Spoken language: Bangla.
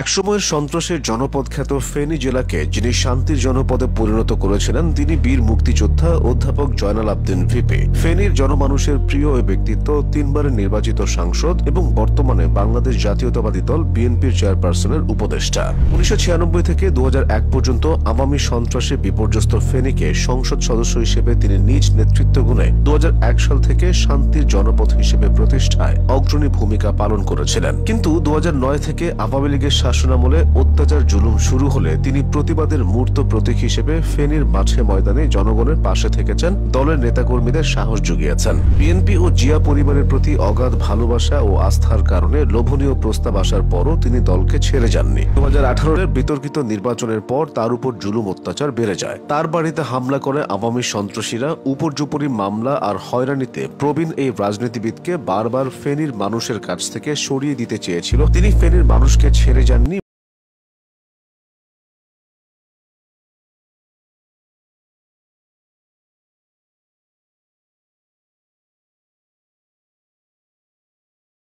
একসময়ের সন্ত্রাসের জনপদ খ্যাত ফেনী জেলাকে যিনি শান্তির জনপদে পরিণত করেছিলেন তিনি বীর মুক্তিযোদ্ধা অধ্যাপক জয়নাল আবদিন ভিপি। ফেনীর জনমানুষের প্রিয় এই ব্যক্তিত্ব, তিনবারের নির্বাচিত সাংসদ এবং বর্তমানে বাংলাদেশ জাতীয়তাবাদী দল বিএনপির চেয়ারপারসনের উপদেষ্টা। 1996 থেকে 2001 পর্যন্ত আওয়ামী সন্ত্রাসে বিপর্যস্ত ফেনীকে সংসদ সদস্য হিসেবে তিনি নিজ নেতৃত্ব গুণে 2001 সাল থেকে শান্তির জনপদ হিসেবে প্রতিষ্ঠায় অগ্রণী ভূমিকা পালন করেছিলেন। কিন্তু 2009 থেকে আওয়ামী লীগের শাসনামলে অত্যাচার জুলুম শুরু হলে তিনি প্রতিবাদের মূর্ত প্রতীক হিসেবে ফেনীর মাঠে ময়দানে জনগণের পাশে থেকেছেন, দলের নেতাকর্মীদের সাহস জুগিয়েছেন। বিএনপি ও জিয়া পরিবারের প্রতি অগাধ ভালোবাসা ও আস্থার কারণে লোভনীয় প্রস্তাব আসার পরও তিনি দলকে ছেড়ে যাননি। 2018-এর বিতর্কিত নির্বাচনের পর তার উপর জুলুম অত্যাচার বেড়ে যায়। তার বাড়িতে হামলা করে আওয়ামী সন্ত্রাসীরা। উপর্যুপরি মামলা আর হয়রানিতে প্রবীণ এই রাজনীতিবিদকে বারবার ফেনীর মানুষের কাছ থেকে সরিয়ে দিতে চেয়েছিল। তিনি ফেনীর মানুষকে ছেড়ে যাননি,